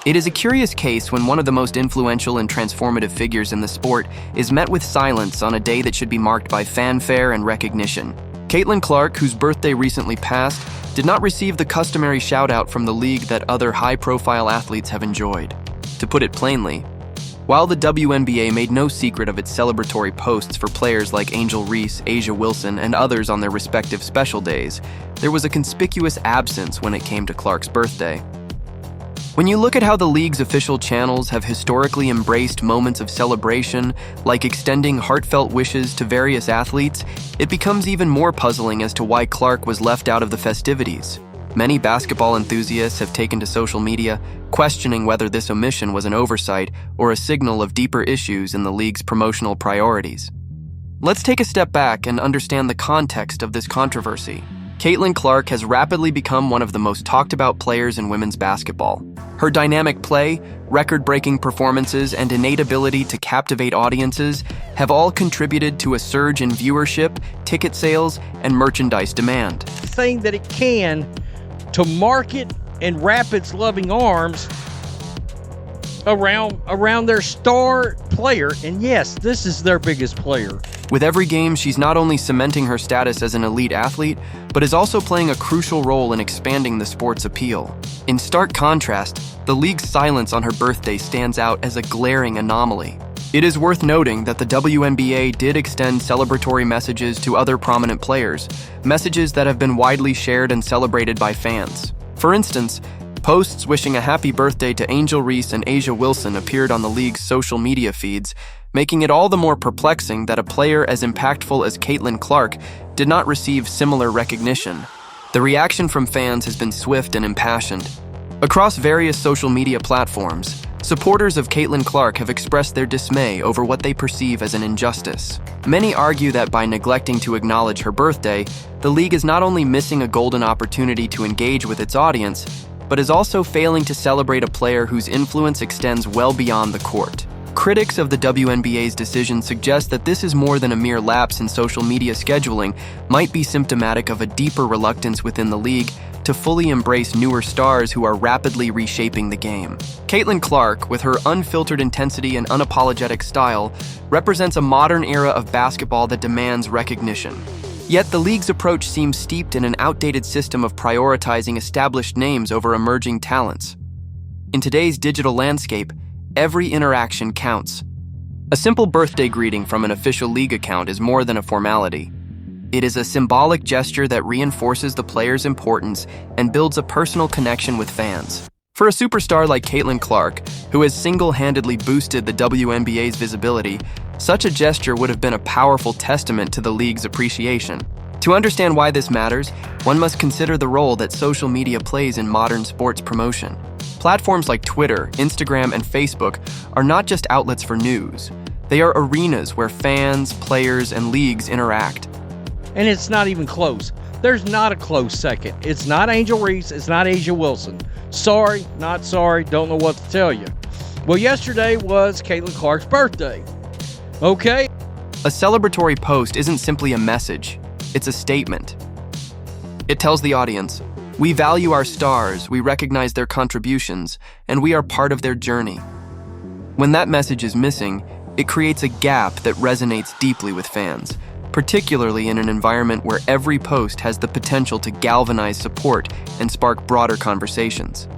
It is a curious case when one of the most influential and transformative figures in the sport is met with silence on a day that should be marked by fanfare and recognition. Caitlin Clark, whose birthday recently passed, did not receive the customary shout-out from the league that other high-profile athletes have enjoyed. To put it plainly, while the WNBA made no secret of its celebratory posts for players like Angel Reese, A'ja Wilson, and others on their respective special days, there was a conspicuous absence when it came to Clark's birthday. When you look at how the league's official channels have historically embraced moments of celebration, like extending heartfelt wishes to various athletes, it becomes even more puzzling as to why Clark was left out of the festivities. Many basketball enthusiasts have taken to social media, questioning whether this omission was an oversight or a signal of deeper issues in the league's promotional priorities. Let's take a step back and understand the context of this controversy. Caitlin Clark has rapidly become one of the most talked-about players in women's basketball. Her dynamic play, record-breaking performances, and innate ability to captivate audiences have all contributed to a surge in viewership, ticket sales, and merchandise demand. The thing that it can to market and wrap its loving arms around their star player, and yes, this is their biggest player. With every game, she's not only cementing her status as an elite athlete, but is also playing a crucial role in expanding the sport's appeal. In stark contrast, the league's silence on her birthday stands out as a glaring anomaly. It is worth noting that the WNBA did extend celebratory messages to other prominent players, messages that have been widely shared and celebrated by fans. For instance, posts wishing a happy birthday to Angel Reese and A'ja Wilson appeared on the league's social media feeds, making it all the more perplexing that a player as impactful as Caitlin Clark did not receive similar recognition. The reaction from fans has been swift and impassioned. Across various social media platforms, supporters of Caitlin Clark have expressed their dismay over what they perceive as an injustice. Many argue that by neglecting to acknowledge her birthday, the league is not only missing a golden opportunity to engage with its audience, but is also failing to celebrate a player whose influence extends well beyond the court. Critics of the WNBA's decision suggest that this is more than a mere lapse in social media scheduling, might be symptomatic of a deeper reluctance within the league to fully embrace newer stars who are rapidly reshaping the game. Caitlin Clark, with her unfiltered intensity and unapologetic style, represents a modern era of basketball that demands recognition. Yet the league's approach seems steeped in an outdated system of prioritizing established names over emerging talents. In today's digital landscape, every interaction counts. A simple birthday greeting from an official league account is more than a formality. It is a symbolic gesture that reinforces the player's importance and builds a personal connection with fans. For a superstar like Caitlin Clark, who has single-handedly boosted the WNBA's visibility, such a gesture would have been a powerful testament to the league's appreciation. To understand why this matters, one must consider the role that social media plays in modern sports promotion. Platforms like Twitter, Instagram, and Facebook are not just outlets for news. They are arenas where fans, players, and leagues interact. And it's not even close. There's not a close second. It's not Angel Reese. It's not A'ja Wilson. Sorry, not sorry. Don't know what to tell you. Well, yesterday was Caitlin Clark's birthday. Okay. A celebratory post isn't simply a message. It's a statement. It tells the audience, we value our stars, we recognize their contributions, and we are part of their journey. When that message is missing, it creates a gap that resonates deeply with fans, particularly in an environment where every post has the potential to galvanize support and spark broader conversations.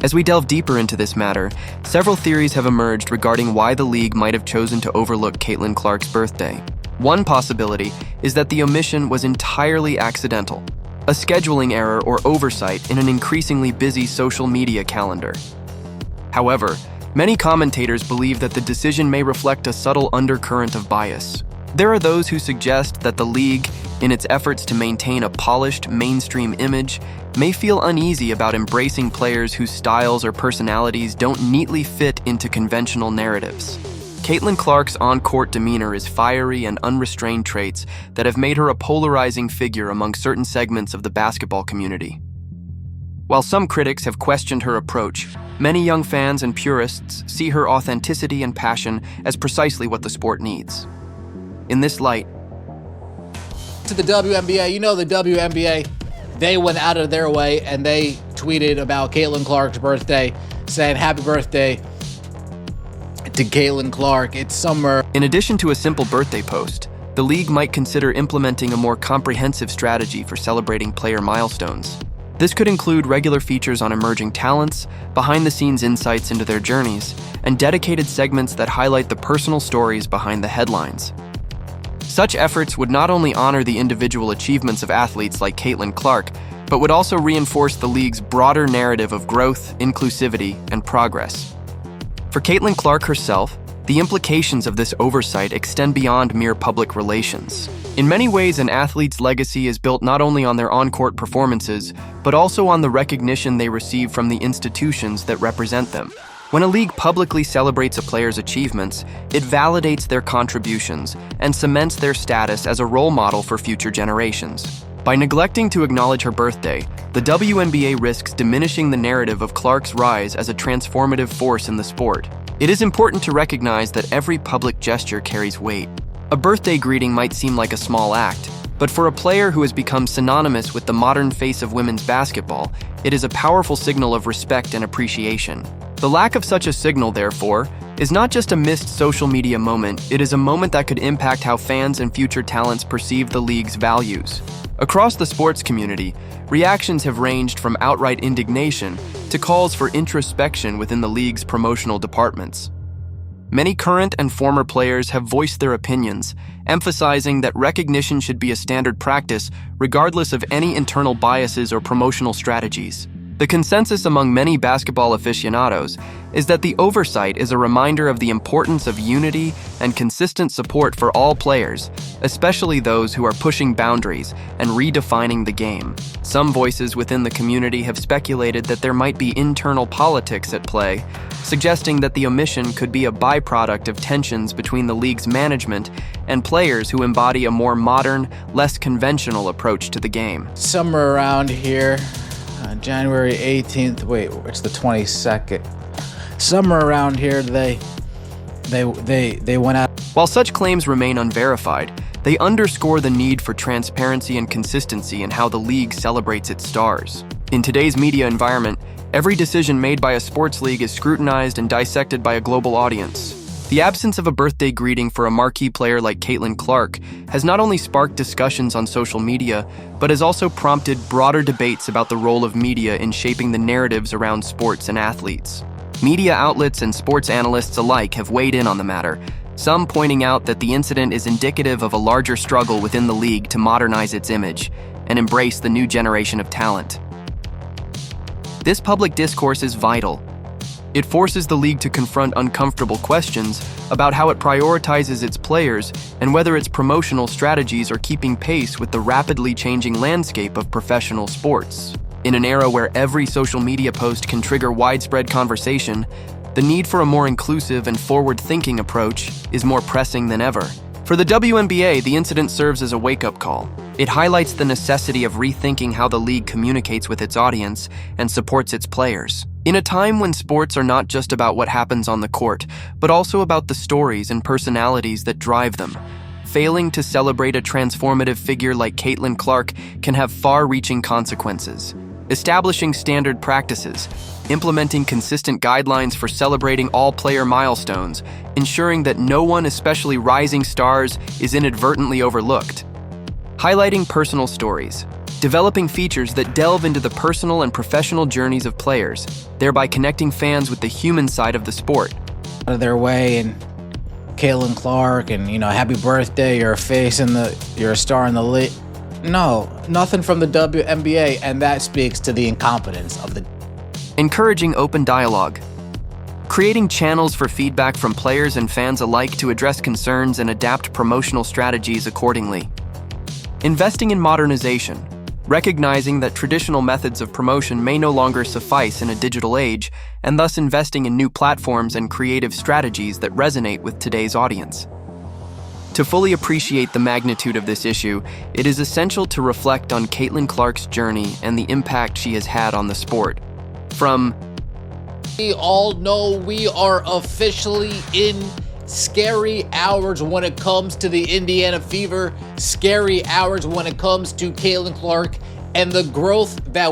As we delve deeper into this matter, several theories have emerged regarding why the league might have chosen to overlook Caitlin Clark's birthday. One possibility is that the omission was entirely accidental, a scheduling error or oversight in an increasingly busy social media calendar. However, many commentators believe that the decision may reflect a subtle undercurrent of bias. There are those who suggest that the league, in its efforts to maintain a polished, mainstream image, may feel uneasy about embracing players whose styles or personalities don't neatly fit into conventional narratives. Caitlin Clark's on-court demeanor is fiery and unrestrained traits that have made her a polarizing figure among certain segments of the basketball community. While some critics have questioned her approach, many young fans and purists see her authenticity and passion as precisely what the sport needs. In this light, to the WNBA, you know the WNBA, they went out of their way and they tweeted about Caitlin Clark's birthday. saying happy birthday to Caitlin Clark. It's summer. In addition to a simple birthday post, the league might consider implementing a more comprehensive strategy for celebrating player milestones. This could include regular features on emerging talents, behind-the-scenes insights into their journeys, and dedicated segments that highlight the personal stories behind the headlines. Such efforts would not only honor the individual achievements of athletes like Caitlin Clark, but would also reinforce the league's broader narrative of growth, inclusivity, and progress. For Caitlin Clark herself, the implications of this oversight extend beyond mere public relations. In many ways, an athlete's legacy is built not only on their on-court performances, but also on the recognition they receive from the institutions that represent them. When a league publicly celebrates a player's achievements, it validates their contributions and cements their status as a role model for future generations. By neglecting to acknowledge her birthday, the WNBA risks diminishing the narrative of Clark's rise as a transformative force in the sport. It is important to recognize that every public gesture carries weight. A birthday greeting might seem like a small act, but for a player who has become synonymous with the modern face of women's basketball, it is a powerful signal of respect and appreciation. The lack of such a signal, therefore, is not just a missed social media moment, it is a moment that could impact how fans and future talents perceive the league's values. Across the sports community, reactions have ranged from outright indignation to calls for introspection within the league's promotional departments. Many current and former players have voiced their opinions, emphasizing that recognition should be a standard practice regardless of any internal biases or promotional strategies. The consensus among many basketball aficionados is that the oversight is a reminder of the importance of unity and consistent support for all players, especially those who are pushing boundaries and redefining the game. Some voices within the community have speculated that there might be internal politics at play, suggesting that the omission could be a byproduct of tensions between the league's management and players who embody a more modern, less conventional approach to the game. Somewhere around here, January 18th, wait, it's the 22nd. Somewhere around here, they went out. While such claims remain unverified, they underscore the need for transparency and consistency in how the league celebrates its stars. In today's media environment, every decision made by a sports league is scrutinized and dissected by a global audience. The absence of a birthday greeting for a marquee player like Caitlin Clark has not only sparked discussions on social media, but has also prompted broader debates about the role of media in shaping the narratives around sports and athletes. Media outlets and sports analysts alike have weighed in on the matter, some pointing out that the incident is indicative of a larger struggle within the league to modernize its image and embrace the new generation of talent. This public discourse is vital. It forces the league to confront uncomfortable questions about how it prioritizes its players and whether its promotional strategies are keeping pace with the rapidly changing landscape of professional sports. In an era where every social media post can trigger widespread conversation, the need for a more inclusive and forward-thinking approach is more pressing than ever. For the WNBA, the incident serves as a wake-up call. It highlights the necessity of rethinking how the league communicates with its audience and supports its players. In a time when sports are not just about what happens on the court, but also about the stories and personalities that drive them, failing to celebrate a transformative figure like Caitlin Clark can have far-reaching consequences. Establishing standard practices, implementing consistent guidelines for celebrating all player milestones, ensuring that no one, especially rising stars, is inadvertently overlooked. Highlighting personal stories, developing features that delve into the personal and professional journeys of players, thereby connecting fans with the human side of the sport. Out of their way, and Caitlin Clark, and happy birthday, you're a star in the league. No, nothing from the WNBA, and that speaks to the incompetence of the. Encouraging open dialogue. Creating channels for feedback from players and fans alike to address concerns and adapt promotional strategies accordingly. Investing in modernization. Recognizing that traditional methods of promotion may no longer suffice in a digital age, and thus investing in new platforms and creative strategies that resonate with today's audience. To fully appreciate the magnitude of this issue, it is essential to reflect on Caitlin Clark's journey and the impact she has had on the sport. We all know we are officially in scary hours when it comes to the Indiana Fever, scary hours when it comes to Caitlin Clark and the growth that